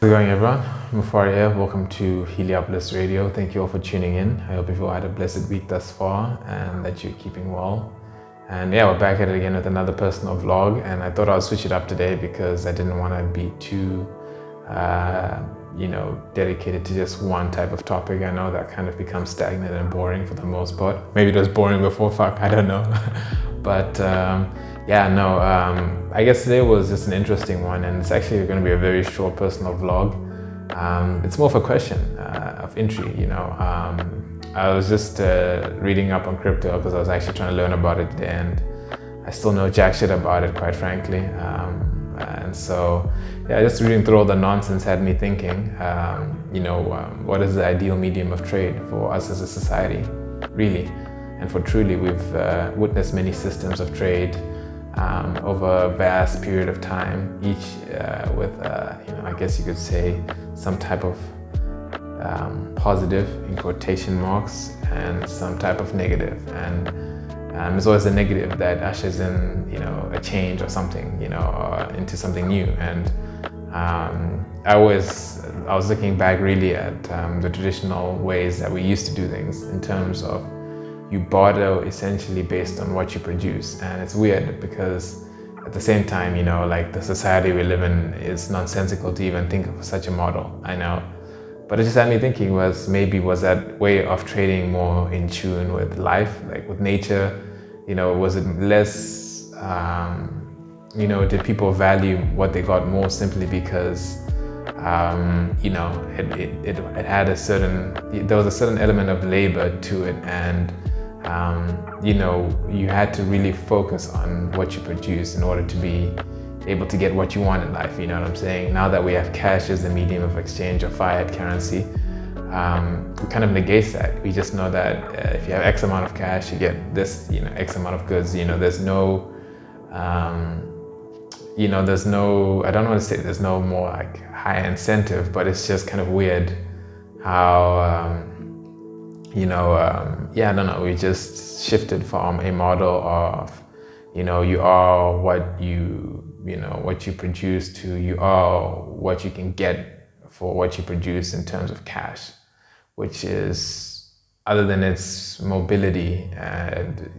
How's it going, everyone? Mufari here. Welcome to Heliopolis Radio. Thank you all for tuning in. I hope you've all had a blessed week thus far and that you're keeping well. And yeah, we're back at it again with another personal vlog. And I thought I'll switch it up today because I didn't want to be too, dedicated to just one type of topic. I know that kind of becomes stagnant and boring for the most part. Maybe it was boring before, I don't know. But I guess today was just an interesting one, and it's actually going to be a very short personal vlog. It's more of a question of intrigue, I was just reading up on crypto because I was actually trying to learn about it, and I still know jack shit about it, quite frankly. Just reading through all the nonsense had me thinking, what is the ideal medium of trade for us as a society, really? And for truly, we've witnessed many systems of trade over a vast period of time, each with, I guess you could say, some type of positive, in quotation marks, and some type of negative. And it's always a negative that ushers in, a change or something, into something new. And I was looking back really at the traditional ways that we used to do things in terms of you barter essentially based on what you produce. And it's weird because at the same time, the society we live in is nonsensical to even think of such a model, I know. But it just had me thinking, was that way of trading more in tune with life, like with nature? Was it less, did people value what they got more simply because, it had there was a certain element of labor to it, and you had to really focus on what you produce in order to be able to get what you want in life, you know what I'm saying? Now that we have cash as the medium of exchange or fiat currency, it kind of negates that. We just know that if you have X amount of cash, you get this, X amount of goods. There's no, I don't want to say there's no more like high incentive, but it's just kind of weird how, I don't know, we just shifted from a model of, you are what what you produce to you are what you can get for what you produce in terms of cash, which is, other than its mobility, and,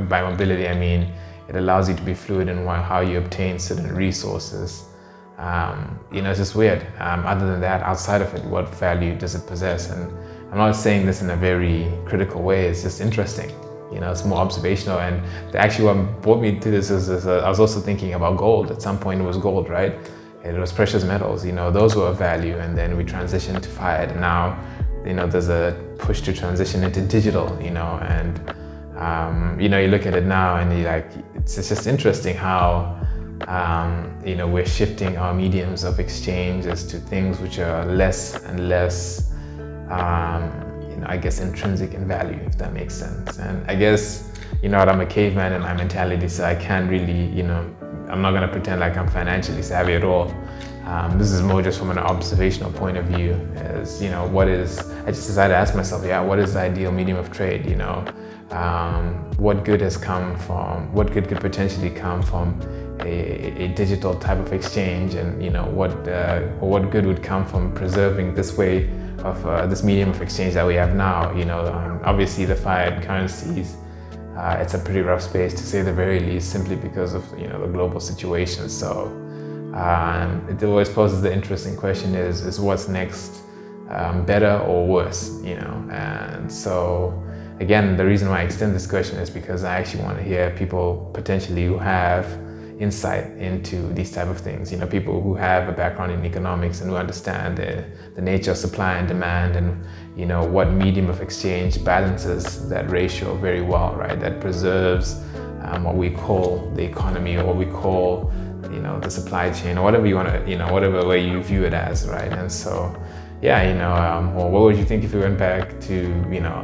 by mobility, I mean, it allows you to be fluid in how you obtain certain resources. It's just weird. Other than that, outside of it, what value does it possess? And I'm not saying this in a very critical way, it's just interesting. It's more observational. And actually what brought me to this is I was also thinking about gold. At some point it was gold, right? It was precious metals, those were of value. And then we transitioned to fiat. And now, there's a push to transition into digital, and, you look at it now and it's just interesting how, we're shifting our mediums of exchanges to things which are less and less, I guess, intrinsic in value, if that makes sense. And I guess, I'm a caveman in my mentality, so I can't really, I'm not gonna pretend like I'm financially savvy at all. This is more just from an observational point of view, as, I just decided to ask myself, what is the ideal medium of trade, what good could potentially come from a digital type of exchange, and, what good would come from preserving this way of this medium of exchange that we have now. Obviously the fiat currencies, it's a pretty rough space to say the very least, simply because of the global situation. So it always poses the interesting question: is what's next better or worse? And so again, the reason why I extend this question is because I actually want to hear people potentially who have insight into these type of things, people who have a background in economics and who understand the nature of supply and demand, and what medium of exchange balances that ratio very well, right? That preserves what we call the economy, or what we call the supply chain, or whatever you want to, whatever way you view it as, right? And so what would you think if we went back to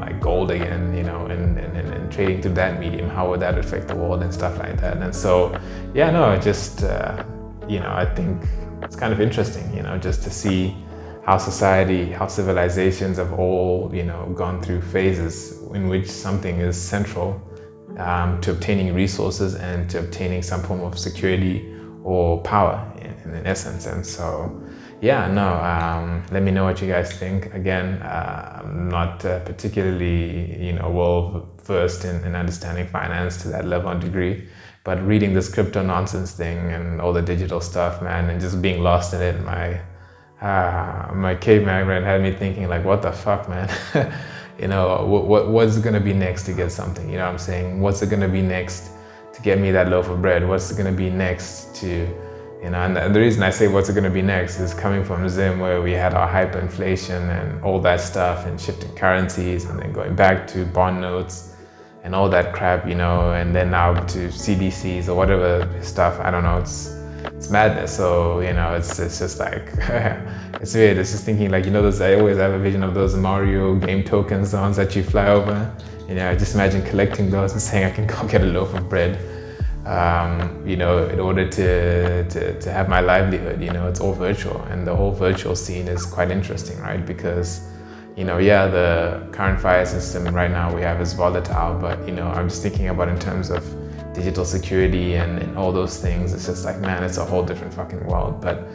like gold again, and trading through that medium? How would that affect the world and stuff like that? And so I think it's kind of interesting, just to see how civilizations have all gone through phases in which something is central to obtaining resources and to obtaining some form of security or power in essence. And so yeah, no, let me know what you guys think. Again, I'm not particularly, well versed in understanding finance to that level and degree, but reading this crypto nonsense thing and all the digital stuff, man, and just being lost in it, my caveman brain had me thinking like, what the fuck, man? What's gonna be next to get something? You know what I'm saying? What's it gonna be next to get me that loaf of bread? What's it gonna be next to, and the reason I say what's it gonna be next is coming from Zim, where we had our hyperinflation and all that stuff and shifting currencies, and then going back to bond notes and all that crap, and then now to CDCs or whatever stuff. I don't know. It's madness. So it's just like it's weird. It's just thinking like those. I always have a vision of those Mario game tokens, the ones that you fly over. I just imagine collecting those and saying I can go get a loaf of bread. In order to have my livelihood. It's all virtual, and the whole virtual scene is quite interesting, right? Because the current fiat system right now we have is volatile, but I'm just thinking about in terms of digital security and all those things. It's just like, man, it's a whole different fucking world. But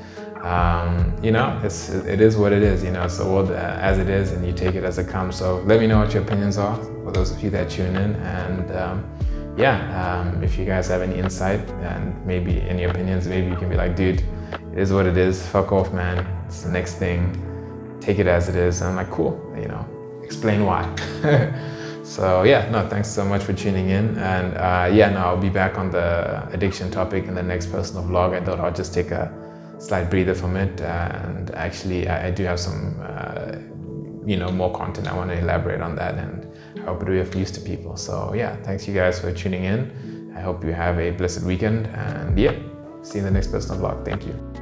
it is what it is. So as it is, and you take it as it comes. So let me know what your opinions are for those of you that tune in, and if you guys have any insight and maybe any opinions, maybe you can be like, dude, it is what it is. Fuck off, man. It's the next thing. Take it as it is. And I'm like, cool. Explain why. So thanks so much for tuning in. And I'll be back on the addiction topic in the next personal vlog. I thought I'll just take a slight breather from it. And actually, I do have some, more content. I want to elaborate on that, and I hope it will be of use to people. So thanks you guys for tuning in. I hope you have a blessed weekend, and see you in the next personal vlog. Thank you.